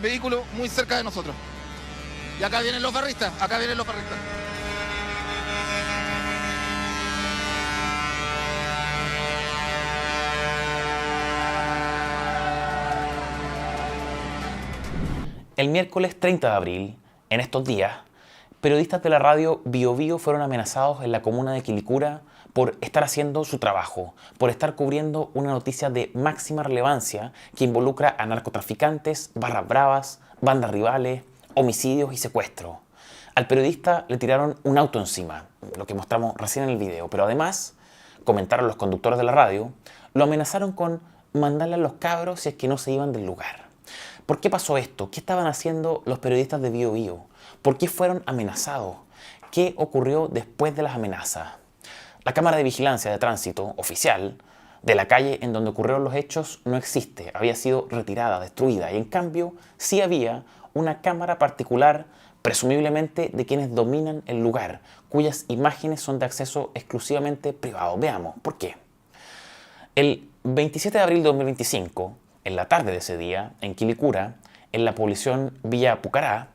un vehículo muy cerca de nosotros. Y acá vienen los barristas, acá vienen los barristas. El miércoles 30 de abril, en estos días, periodistas de la radio Bío Bío fueron amenazados en la comuna de Quilicura por estar haciendo su trabajo, por estar cubriendo una noticia de máxima relevancia que involucra a narcotraficantes, barras bravas, bandas rivales, homicidios y secuestros. Al periodista le tiraron un auto encima, lo que mostramos recién en el video, pero además, comentaron los conductores de la radio, lo amenazaron con mandarle a los cabros si es que no se iban del lugar. ¿Por qué pasó esto? ¿Qué estaban haciendo los periodistas de Bío Bío? ¿Por qué fueron amenazados? ¿Qué ocurrió después de las amenazas? La cámara de vigilancia de tránsito oficial de la calle en donde ocurrieron los hechos no existe, había sido retirada, destruida, y en cambio sí había una cámara particular, presumiblemente de quienes dominan el lugar, cuyas imágenes son de acceso exclusivamente privado. Veamos, ¿por qué? El 27 de abril de 2025, en la tarde de ese día, en Quilicura, en la población Villa Pucará,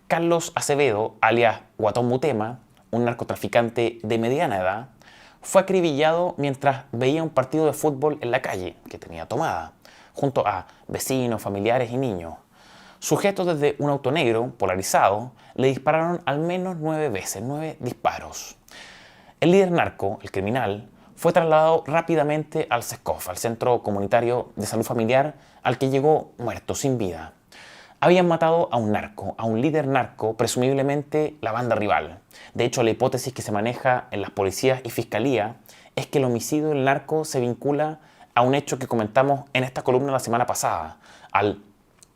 Carlos Acevedo, alias Guatón Mutema, un narcotraficante de mediana edad, fue acribillado mientras veía un partido de fútbol en la calle, que tenía tomada, junto a vecinos, familiares y niños. Sujetos desde un auto negro, polarizado, le dispararon al menos 9 veces, 9 disparos. El líder narco, el criminal, fue trasladado rápidamente al CESCOF, al Centro Comunitario de Salud Familiar, al que llegó muerto, sin vida. Habían matado a un narco, a un líder narco, presumiblemente la banda rival. De hecho, la hipótesis que se maneja en las policías y fiscalía es que el homicidio del narco se vincula a un hecho que comentamos en esta columna la semana pasada, al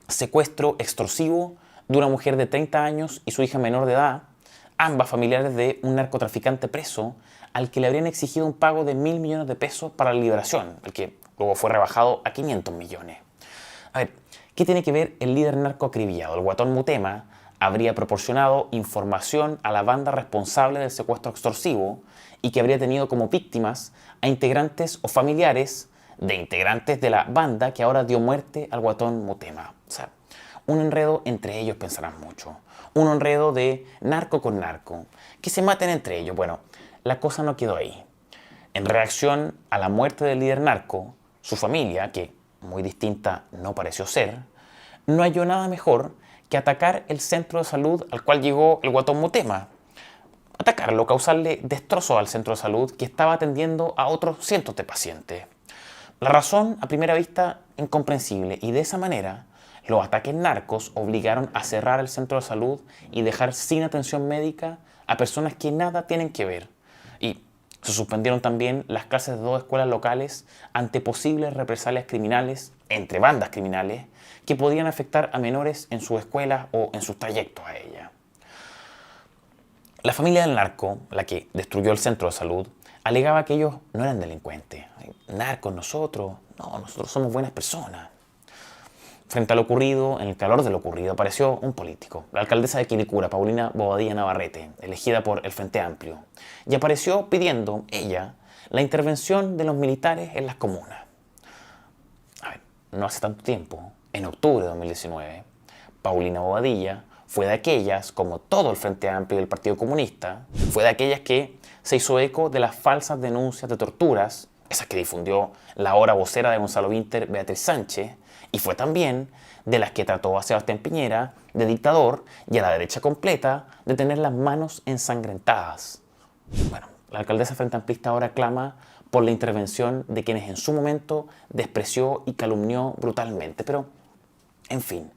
secuestro extorsivo de una mujer de 30 años y su hija menor de edad, ambas familiares de un narcotraficante preso, al que le habrían exigido un pago de 1.000 millones de pesos para la liberación, el que luego fue rebajado a 500 millones. A ver, ¿qué tiene que ver el líder narco acribillado? El Guatón Mutema habría proporcionado información a la banda responsable del secuestro extorsivo y que habría tenido como víctimas a integrantes o familiares de integrantes de la banda que ahora dio muerte al Guatón Mutema. O sea, un enredo entre ellos, pensarán mucho. Un enredo de narco con narco. Que se maten entre ellos. Bueno, la cosa no quedó ahí. En reacción a la muerte del líder narco, su familia, que muy distinta no pareció ser, no halló nada mejor que atacar el centro de salud al cual llegó el Guatón Mutema. Atacarlo, causarle destrozos al centro de salud que estaba atendiendo a otros cientos de pacientes. La razón, a primera vista, incomprensible, y de esa manera los ataques narcos obligaron a cerrar el centro de salud y dejar sin atención médica a personas que nada tienen que ver. Y se suspendieron también las clases de 2 escuelas locales ante posibles represalias criminales entre bandas criminales que podían afectar a menores en sus escuelas o en sus trayectos a ella. La familia del narco, la que destruyó el centro de salud, alegaba que ellos no eran delincuentes. Narcos nosotros, no, nosotros somos buenas personas. Frente a lo ocurrido, en el calor de lo ocurrido, apareció un político, la alcaldesa de Quilicura, Paulina Bobadilla Navarrete, elegida por el Frente Amplio, y apareció pidiendo, ella, la intervención de los militares en las comunas. A ver, no hace tanto tiempo, en octubre de 2019, Paulina Bobadilla fue de aquellas, como todo el Frente Amplio y el Partido Comunista, fue de aquellas que se hizo eco de las falsas denuncias de torturas, esas que difundió la ahora vocera de Gonzalo Vinter, Beatriz Sánchez, y fue también de las que trató a Sebastián Piñera de dictador y a la derecha completa de tener las manos ensangrentadas. Bueno, la alcaldesa frente amplista ahora clama por la intervención de quienes en su momento despreció y calumnió brutalmente. Pero, en fin,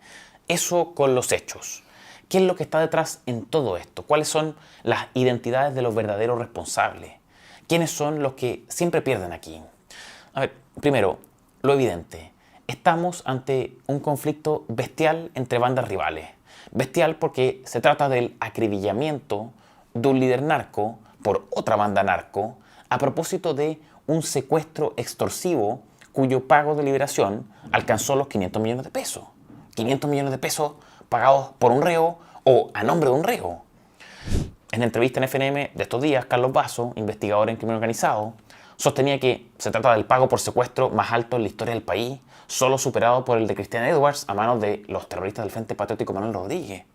eso con los hechos. ¿Qué es lo que está detrás en todo esto? ¿Cuáles son las identidades de los verdaderos responsables? ¿Quiénes son los que siempre pierden aquí? A ver, primero, lo evidente. Estamos ante un conflicto bestial entre bandas rivales. Bestial porque se trata del acribillamiento de un líder narco por otra banda narco a propósito de un secuestro extorsivo cuyo pago de liberación alcanzó los 500 millones de pesos. 500 millones de pesos pagados por un reo o a nombre de un reo. En la entrevista en FNM de estos días, Carlos Basso, investigador en crimen organizado, Sostenía que se trata del pago por secuestro más alto en la historia del país, solo superado por el de Christian Edwards a manos de los terroristas del Frente Patriótico Manuel Rodríguez.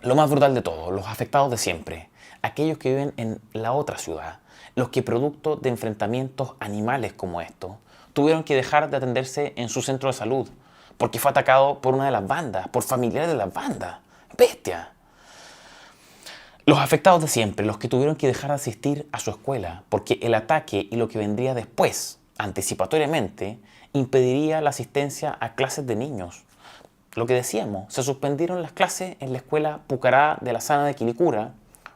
Lo más brutal de todo, los afectados de siempre, aquellos que viven en la otra ciudad, los que producto de enfrentamientos animales como estos, tuvieron que dejar de atenderse en su centro de salud, porque fue atacado por una de las bandas, por familiares de las bandas. ¡Bestia! Los afectados de siempre, los que tuvieron que dejar de asistir a su escuela, porque el ataque y lo que vendría después, anticipatoriamente, impediría la asistencia a clases de niños. Lo que decíamos, se suspendieron las clases en la escuela Pucará de la Sana de Quilicura,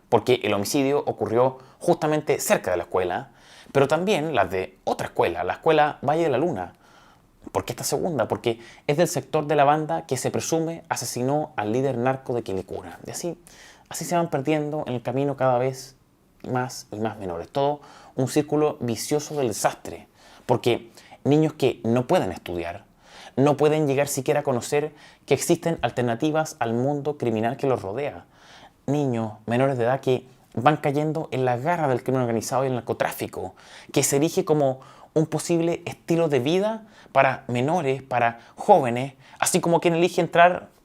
porque el homicidio ocurrió justamente cerca de la escuela, pero también las de otra escuela, la escuela Valle de la Luna. ¿Por qué esta segunda? Porque es del sector de la banda que se presume asesinó al líder narco de Quilicura. Y así se van perdiendo en el camino cada vez más y más menores. Todo un círculo vicioso del desastre. Porque niños que no pueden estudiar, no pueden llegar siquiera a conocer que existen alternativas al mundo criminal que los rodea. Niños menores de edad que van cayendo en la garra del crimen organizado y el narcotráfico, que se erige como un posible estilo de vida para menores, para jóvenes, así como quien elige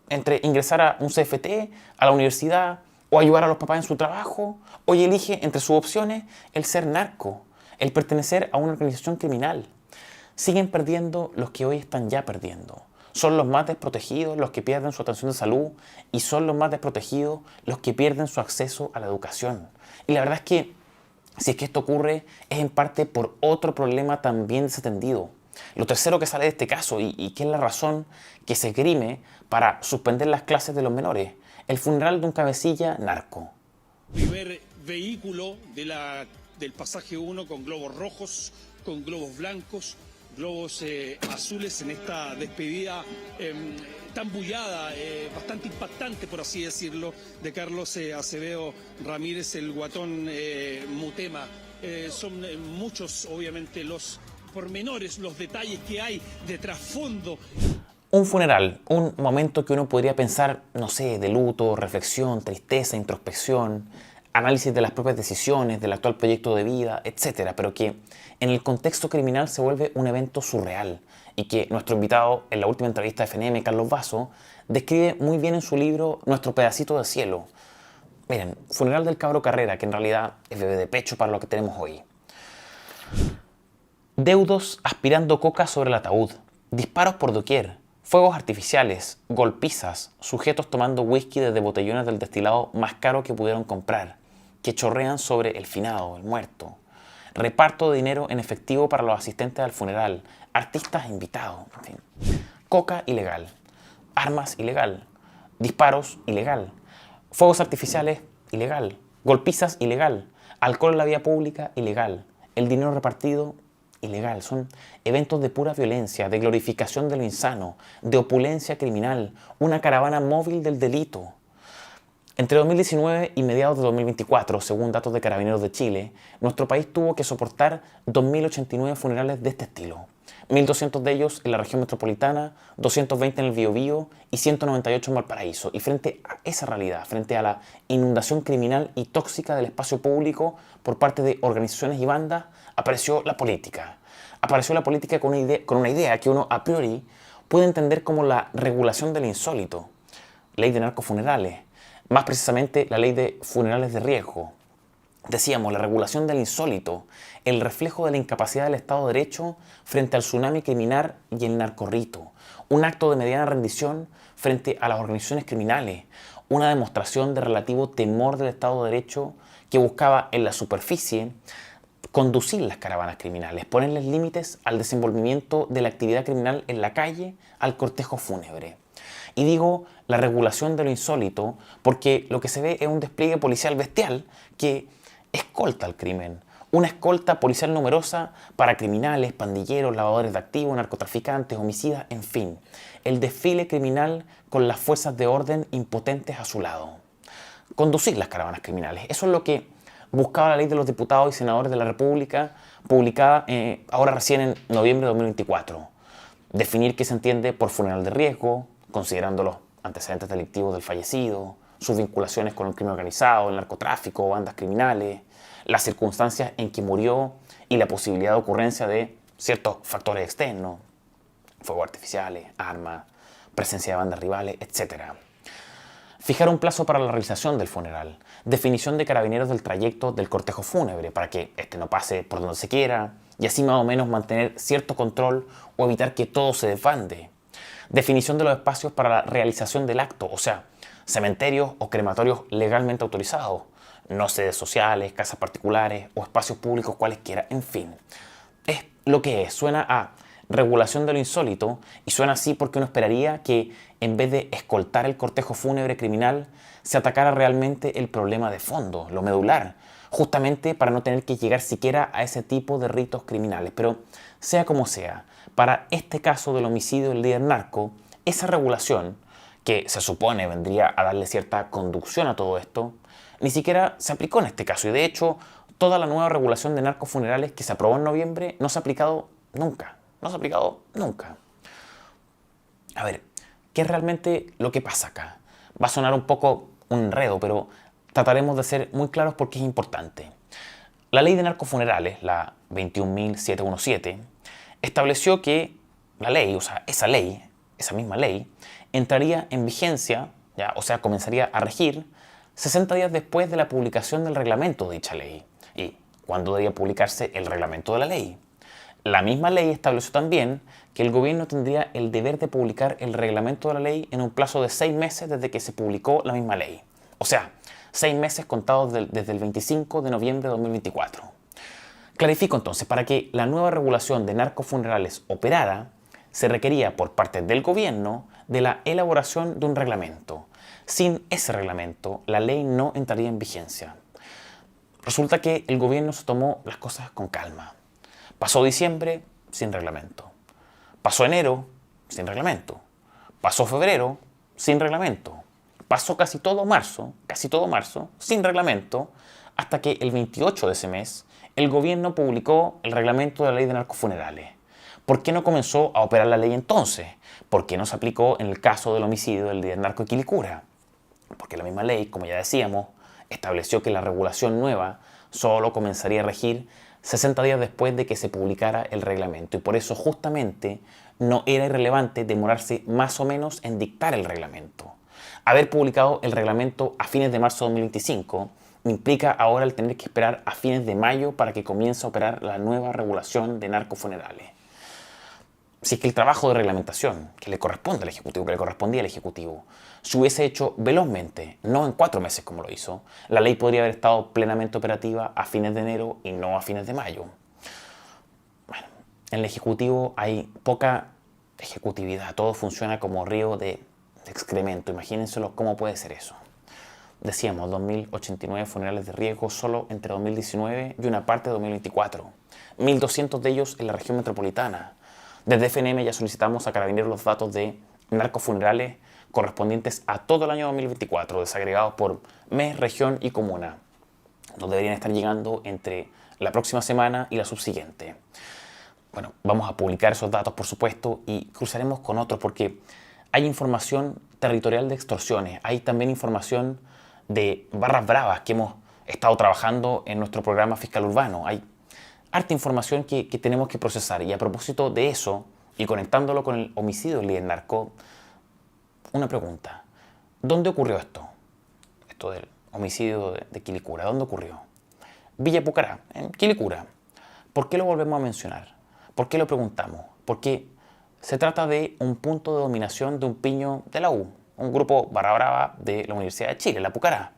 entre ingresar a un CFT, a la universidad, o ayudar a los papás en su trabajo. Hoy elige entre sus opciones el ser narco, el pertenecer a una organización criminal. Siguen perdiendo los que hoy están ya perdiendo. Son los más desprotegidos los que pierden su atención de salud y son los más desprotegidos los que pierden su acceso a la educación. Y la verdad es que si es que esto ocurre es en parte por otro problema también desatendido. Lo tercero que sale de este caso y que es la razón que se esgrime para suspender las clases de los menores, el funeral de un cabecilla narco. Primer vehículo del pasaje 1 con globos rojos, con globos blancos, globos azules en esta despedida tan bullada, bastante impactante por así decirlo, de Carlos Acevedo Ramírez, el guatón Mutema. Son muchos obviamente los pormenores, los detalles que hay de trasfondo. Un funeral, un momento que uno podría pensar, no sé, de luto, reflexión, tristeza, introspección, análisis de las propias decisiones, del actual proyecto de vida, etc. Pero que en el contexto criminal se vuelve un evento surreal y que nuestro invitado en la última entrevista de FNM, Carlos Basso, describe muy bien en su libro Nuestro pedacito de cielo. Miren, funeral del cabro Carrera, que en realidad es bebé de pecho para lo que tenemos hoy. Deudos aspirando coca sobre el ataúd, disparos por doquier, fuegos artificiales, golpizas, sujetos tomando whisky desde botellones del destilado más caro que pudieron comprar, que chorrean sobre el finado, el muerto. Reparto de dinero en efectivo para los asistentes al funeral, artistas invitados, en fin. Coca ilegal, armas ilegal, disparos ilegal, fuegos artificiales ilegal, golpizas ilegal, alcohol en la vía pública ilegal, el dinero repartido ilegal. Son eventos de pura violencia, de glorificación de lo insano, de opulencia criminal, una caravana móvil del delito. Entre 2019 y mediados de 2024, según datos de Carabineros de Chile, nuestro país tuvo que soportar 2.089 funerales de este estilo. 1.200 de ellos en la región metropolitana, 220 en el Biobío y 198 en Valparaíso. Y frente a esa realidad, frente a la inundación criminal y tóxica del espacio público por parte de organizaciones y bandas, apareció la política. Apareció la política con una idea que uno a priori puede entender como la regulación del insólito. Ley de narcofunerales, más precisamente la ley de funerales de riesgo. Decíamos, la regulación del insólito, el reflejo de la incapacidad del Estado de Derecho frente al tsunami criminal y el narcorrito, un acto de mediana rendición frente a las organizaciones criminales, una demostración de relativo temor del Estado de Derecho que buscaba en la superficie conducir las caravanas criminales, ponerles límites al desenvolvimiento de la actividad criminal en la calle, al cortejo fúnebre. Y digo la regulación de lo insólito porque lo que se ve es un despliegue policial bestial que escolta al crimen. Una escolta policial numerosa para criminales, pandilleros, lavadores de activos, narcotraficantes, homicidas, en fin. El desfile criminal con las fuerzas de orden impotentes a su lado. Conducir las caravanas criminales. Eso es lo que buscaba la ley de los diputados y senadores de la República, publicada ahora recién en noviembre de 2024. Definir qué se entiende por funeral de riesgo, considerando los antecedentes delictivos del fallecido, sus vinculaciones con el crimen organizado, el narcotráfico, bandas criminales, las circunstancias en que murió y la posibilidad de ocurrencia de ciertos factores externos, fuegos artificiales, armas, presencia de bandas rivales, etc. Fijar un plazo para la realización del funeral, definición de carabineros del trayecto del cortejo fúnebre para que este no pase por donde se quiera y así más o menos mantener cierto control o evitar que todo se desbande. Definición de los espacios para la realización del acto, o sea, cementerios o crematorios legalmente autorizados, no sedes sociales, casas particulares o espacios públicos cualesquiera, en fin. Es lo que es, suena a regulación de lo insólito y suena así porque uno esperaría que en vez de escoltar el cortejo fúnebre criminal se atacara realmente el problema de fondo, lo medular, justamente para no tener que llegar siquiera a ese tipo de ritos criminales. Pero sea como sea, para este caso del homicidio del líder narco, esa regulación, que se supone vendría a darle cierta conducción a todo esto, ni siquiera se aplicó en este caso y de hecho toda la nueva regulación de narcofunerales que se aprobó en noviembre no se ha aplicado nunca. No se ha aplicado nunca. A ver, ¿qué es realmente lo que pasa acá? Va a sonar un poco un enredo, pero trataremos de ser muy claros porque es importante. La ley de narcofunerales, la 21.717, estableció que la ley, o sea, esa misma ley, entraría en vigencia, ya, o sea, comenzaría a regir 60 días después de la publicación del reglamento de dicha ley. ¿Y cuándo debía publicarse el reglamento de la ley? La misma ley estableció también que el gobierno tendría el deber de publicar el reglamento de la ley en un plazo de 6 meses desde que se publicó la misma ley. O sea, 6 meses contados desde el 25 de noviembre de 2024. Clarifico entonces, para que la nueva regulación de narcofunerales operara, se requería por parte del gobierno de la elaboración de un reglamento. Sin ese reglamento, la ley no entraría en vigencia. Resulta que el gobierno se tomó las cosas con calma. Pasó diciembre sin reglamento. Pasó enero sin reglamento. Pasó febrero sin reglamento. Pasó casi todo marzo sin reglamento, hasta que el 28 de ese mes el gobierno publicó el reglamento de la ley de narcofunerales. ¿Por qué no comenzó a operar la ley entonces? ¿Por qué no se aplicó en el caso del homicidio del líder narco de Quilicura? Porque la misma ley, como ya decíamos, estableció que la regulación nueva solo comenzaría a regir 60 días después de que se publicara el reglamento y por eso justamente no era irrelevante demorarse más o menos en dictar el reglamento. Haber publicado el reglamento a fines de marzo de 2025 implica ahora el tener que esperar a fines de mayo para que comience a operar la nueva regulación de narcofunerales. Si es que el trabajo de reglamentación que le corresponde al Ejecutivo, que le correspondía al Ejecutivo, se hubiese hecho velozmente, no en 4 meses como lo hizo, la ley podría haber estado plenamente operativa a fines de enero y no a fines de mayo. Bueno, en el Ejecutivo hay poca ejecutividad, todo funciona como río de excremento, imagínenselo cómo puede ser eso. Decíamos, 2.089 funerales de riesgo solo entre 2019 y una parte de 2024, 1.200 de ellos en la región metropolitana. Desde FNM ya solicitamos a Carabineros los datos de narcofunerales correspondientes a todo el año 2024, desagregados por mes, región y comuna. Nos deberían estar llegando entre la próxima semana y la subsiguiente. Bueno, vamos a publicar esos datos, por supuesto, y cruzaremos con otros porque hay información territorial de extorsiones, hay también información de barras bravas que hemos estado trabajando en nuestro programa Fiscal Urbano. Hay harta información que tenemos que procesar. Y a propósito de eso, y conectándolo con el homicidio del líder narco, una pregunta. ¿Dónde ocurrió esto? Esto del homicidio de Quilicura. ¿Dónde ocurrió? Villa Pucará, en Quilicura. ¿Por qué lo volvemos a mencionar? ¿Por qué lo preguntamos? Porque se trata de un punto de dominación de un piño de la U, un grupo barra brava de la Universidad de Chile, la Pucará.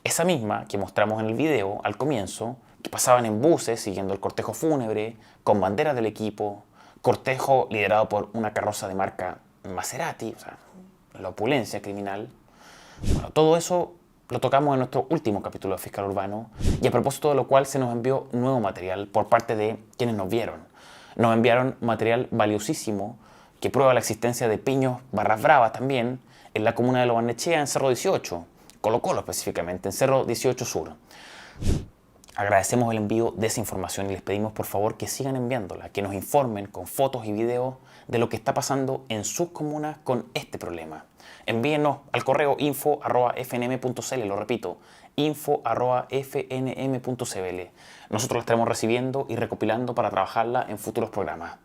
Esa misma que mostramos en el video al comienzo, que pasaban en buses siguiendo el cortejo fúnebre, con banderas del equipo, cortejo liderado por una carroza de marca Maserati, o sea, la opulencia criminal. Bueno, todo eso lo tocamos en nuestro último capítulo de Fiscal Urbano y a propósito de lo cual se nos envió nuevo material por parte de quienes nos vieron. Nos enviaron material valiosísimo que prueba la existencia de piños barras bravas también en la comuna de Lo Barnechea, en Cerro 18, Colo Colo específicamente, en Cerro 18 Sur. Agradecemos el envío de esa información y les pedimos por favor que sigan enviándola, que nos informen con fotos y videos de lo que está pasando en sus comunas con este problema. Envíenos al correo info@fnm.cl, lo repito, info@fnm.cl. Nosotros la estaremos recibiendo y recopilando para trabajarla en futuros programas.